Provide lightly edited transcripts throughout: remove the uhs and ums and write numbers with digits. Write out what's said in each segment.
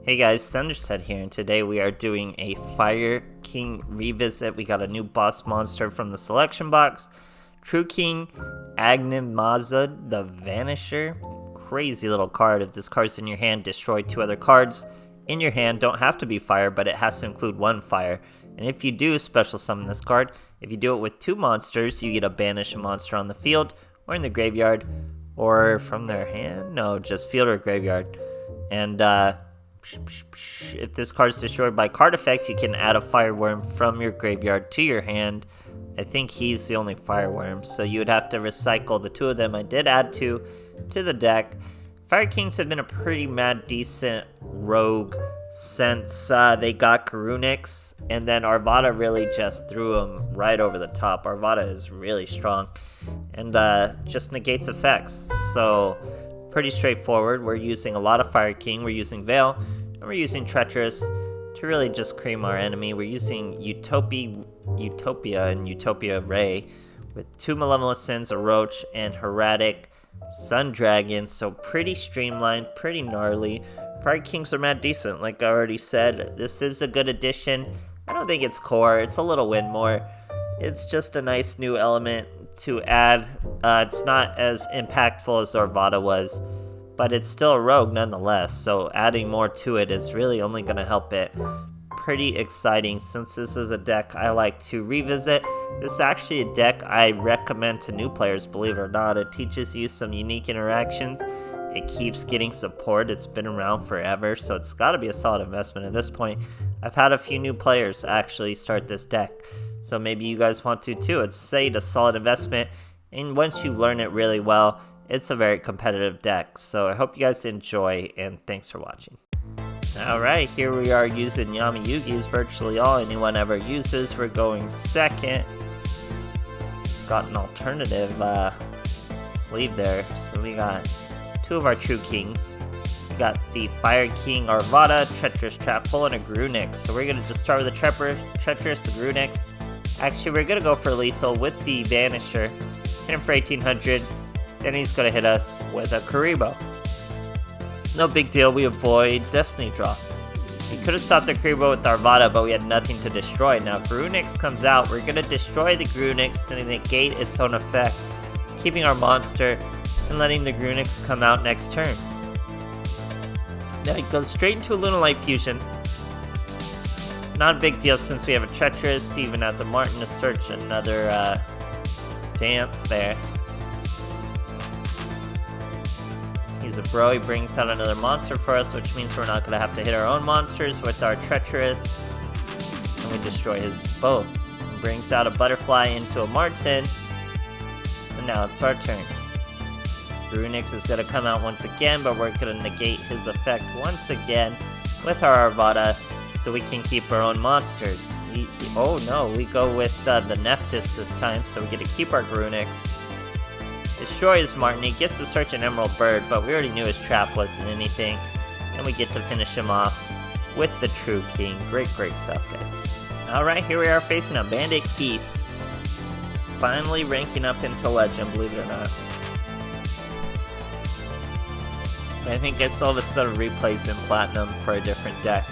Hey guys, THUNDERSTUD here, and today we are doing a Fire King revisit. We got a new boss monster from the selection box. True King Agnimazud, the Vanisher. Crazy little card. If this card's in your hand, destroy 2 other cards in your hand. Don't have to be fire, but it has to include 1 fire. And if you do special summon this card, if you do it with 2 monsters, you get to banish a monster on the field or in the graveyard or from their hand. No, just field or graveyard. And if this card is destroyed by card effect, you can add a fireworm from your graveyard to your hand. I think he's the only fireworm, so you would have to recycle the 2 of them. I did add 2 to the deck. Fire Kings have been a pretty decent rogue since they got Karunix, and then Arvada really just threw them right over the top. Arvada is really strong and just negates effects, so pretty straightforward. We're using a lot of Fire King, we're using Veil, and we're using Treacherous to really just cream our enemy. We're using Utopia and Utopia Ray with 2 Malevolent Sins, a Roach, and Heradic Sun Dragon, so pretty streamlined, pretty gnarly. Fire Kings are decent, like I already said. This is a good addition. I don't think it's core, it's a little win more. It's just a nice new element to add. It's not as impactful as Arvada was, but it's still a rogue nonetheless, so adding more to it is really only going to help it. Pretty exciting. Since this is a deck I like to revisit, this is actually a deck I recommend to new players, believe it or not. It teaches you some unique interactions. It keeps getting support. It's been around forever, so it's got to be a solid investment at this point. I've had a few new players actually start this deck, so maybe you guys want to too. It's a solid investment, and once you learn it really well, it's a very competitive deck. So I hope you guys enjoy, and thanks for watching. Alright, here we are using Yami-Yugi's. Virtually all anyone ever uses. We're going second. It's got an alternative sleeve there. So we got 2 of our True Kings. We got the Fire King Arvada, Treacherous Trap Hole, and a Grunix. So we're going to just start with the Treacherous, the Grunix. Actually, we're going to go for lethal with the Vanisher. Hit him for 1800. Then he's going to hit us with a Karibo. No big deal, we avoid Destiny Draw. We could have stopped the Karibo with Arvada, but we had nothing to destroy. Now Grunix comes out, we're going to destroy the Grunix to negate its own effect, keeping our monster and letting the Grunix come out next turn. Now it goes straight into a Lunalight Fusion. Not a big deal since we have a Treacherous, he even has a Martin to search another dance there. He's a bro, he brings out another monster for us, which means we're not going to have to hit our own monsters with our Treacherous. And we destroy his both. He brings out a Butterfly into a Martin. And now it's our turn. Grunix is going to come out once again, but we're going to negate his effect once again with our Arvada, so we can keep our own monsters. Oh no, we go with the Nephthys this time, so we get to keep our Grunix. Destroy his Martin, he gets to search an Emerald Bird, but we already knew his trap wasn't anything, and we get to finish him off with the True King. Great stuff, guys. Alright, here we are facing a Bandit Keith. Finally ranking up into Legend, believe it or not. I think I still have a set of replays in Platinum for a different deck.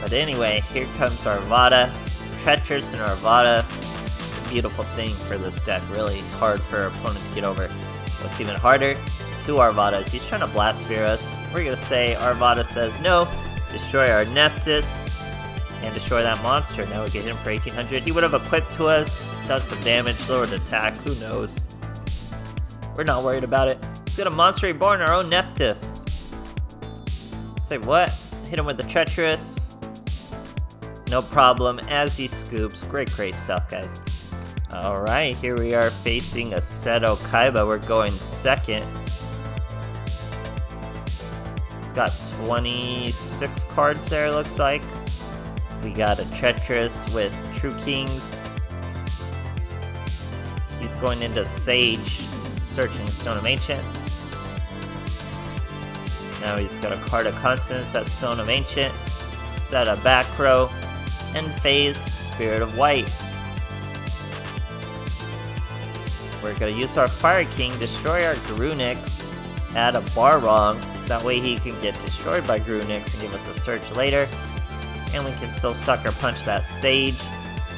But anyway, here comes Arvada. Treacherous and Arvada. Beautiful thing for this deck, really hard for our opponent to get over. What's even harder, 2 Arvadas. He's trying to blast sphere us. We're gonna say Arvada says no, destroy our Nephthys, and destroy that monster. Now we get him for 1800. He would have equipped to us, done some damage, lowered attack, who knows. We're not worried about it. He's got a monster reborn, our own Nephthys. Say what? Hit him with the Treacherous. No problem, as he scoops. Great stuff, guys. Alright, here we are facing a Seto Kaiba. We're going second. It's got 26 cards there, looks like. We got a Treacherous with True Kings. He's going into Sage, searching Stone of Ancient. Now he's got a card of Consonance, that's Stone of Ancient. Set a back row, and phase Spirit of White. We're going to use our Fire King, destroy our Grunix, add a Barwrong, That way he can get destroyed by Grunix and give us a search later. And we can still Sucker Punch that Sage.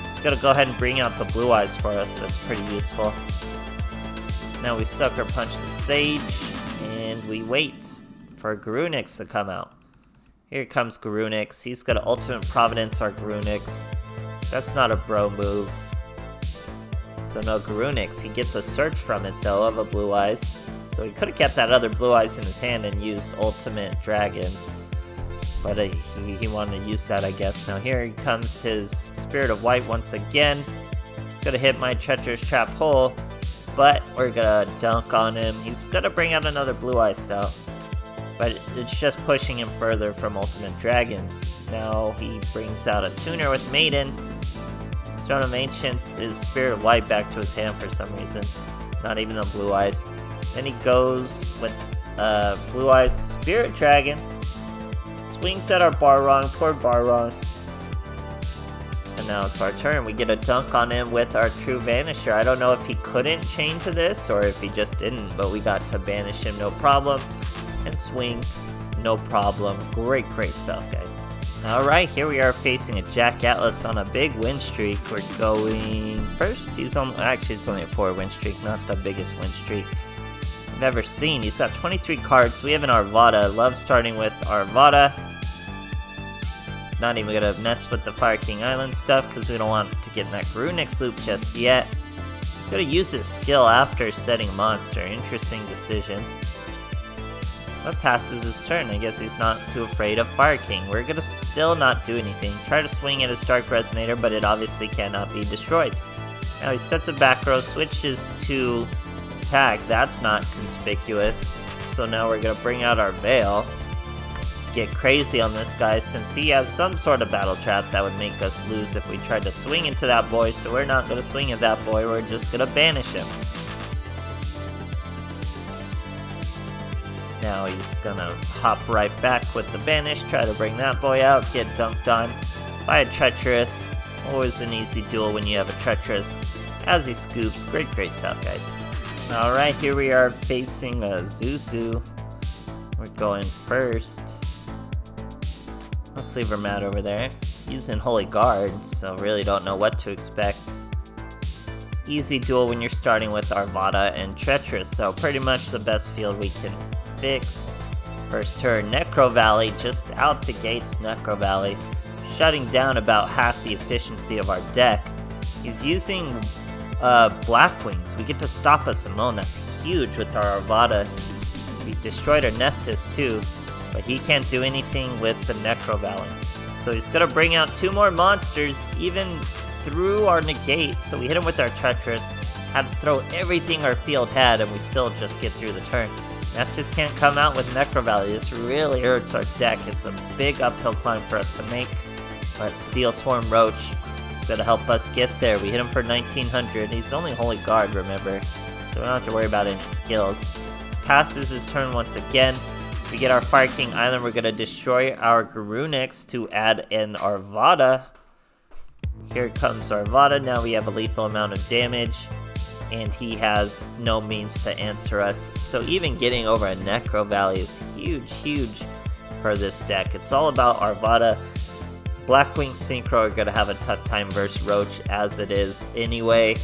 It's gonna go ahead and bring out the Blue Eyes for us. That's pretty useful. Now we Sucker Punch the Sage, and we wait for Grunix to come out. Here comes Grunix. He's gonna Ultimate Providence our Grunix. That's not a bro move. So no Grunix. He gets a search from it though of a Blue Eyes. So he could have kept that other Blue Eyes in his hand and used Ultimate Dragons. But he wanted to use that, I guess. Now here comes his Spirit of White once again. He's gonna hit my Treacherous Trap Hole, but we're gonna dunk on him. He's gonna bring out another Blue Eyes though. But it's just pushing him further from Ultimate Dragons. Now he brings out a Tuner with Maiden. Stone of Ancients is Spirit of White back to his hand for some reason. Not even the Blue Eyes. Then he goes with Blue Eyes Spirit Dragon. Swings at our Barong, poor Barong. And now it's our turn. We get a dunk on him with our True Vanisher. I don't know if he couldn't chain to this or if he just didn't, but we got to banish him no problem. And swing, no problem. Great stuff, guys. Alright, here we are facing a Jack Atlas on a big win streak. We're going first. He's on, actually it's only a 4 win streak, not the biggest win streak I've ever seen. He's got 23 cards. We have an Arvada. Love starting with Arvada. Not even gonna mess with the Fire King Island stuff because we don't want to get in that Grunix loop just yet. He's gonna use his skill after setting a monster. Interesting decision. But passes his turn. I guess he's not too afraid of Fire King. We're gonna still not do anything. Try to swing at his Dark Resonator, but it obviously cannot be destroyed. Now he sets a back row, switches to attack. That's not conspicuous. So now we're gonna bring out our Veil. Get crazy on this guy since he has some sort of battle trap that would make us lose if we tried to swing into that boy. So we're not gonna swing at that boy. We're just gonna banish him. Now he's gonna hop right back with the Vanish, try to bring that boy out, get dunked on by a Treacherous. Always an easy duel when you have a Treacherous. As he scoops, great stuff, guys. Alright, here we are facing a Zuzu. We're going first. Let's leave her mat over there. Using Holy Guard, so really don't know what to expect. Easy duel when you're starting with Arvada and Treacherous, so pretty much the best field we can fix. First turn, Necro Valley, just out the gates, Necro Valley, shutting down about half the efficiency of our deck. He's using Black Wings. We get to stop a Simone, that's huge with our Arvada. We destroyed our Nephthys too, but he can't do anything with the Necro Valley. So he's gonna bring out 2 more monsters, even through our negate. So we hit him with our Treacherous, had to throw everything our field had, and we still just get through the turn. Nephthys can't come out with Necro Valley. This really hurts our deck. It's a big uphill climb for us to make. But Steel Swarm Roach is going to help us get there. We hit him for 1900. He's only Holy Guard, remember. So we don't have to worry about any skills. Passes his turn once again. We get our Fire King Island. We're going to destroy our Grunix to add an Arvada. Here comes Arvada. Now we have a lethal amount of damage. And he has no means to answer us. So even getting over a Necro Valley is huge for this deck. It's all about Arvada. Blackwing Synchro are going to have a tough time versus Roach as it is anyway.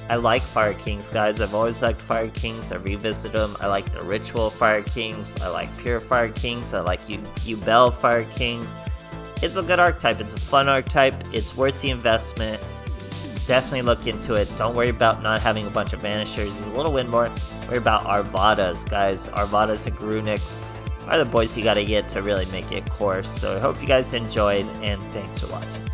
I like Fire Kings, guys. I've always liked Fire Kings. I revisit them. I like the Ritual Fire Kings. I like Pure Fire Kings. I like Ubel Fire Kings. It's a good archetype. It's a fun archetype. It's worth the investment. Definitely look into it. Don't worry about not having a bunch of Vanishers. He's a little win more. Worry about Arvadas, guys. Arvadas and Grunix are the boys you gotta get to really make it course. So I hope you guys enjoyed, and thanks for watching.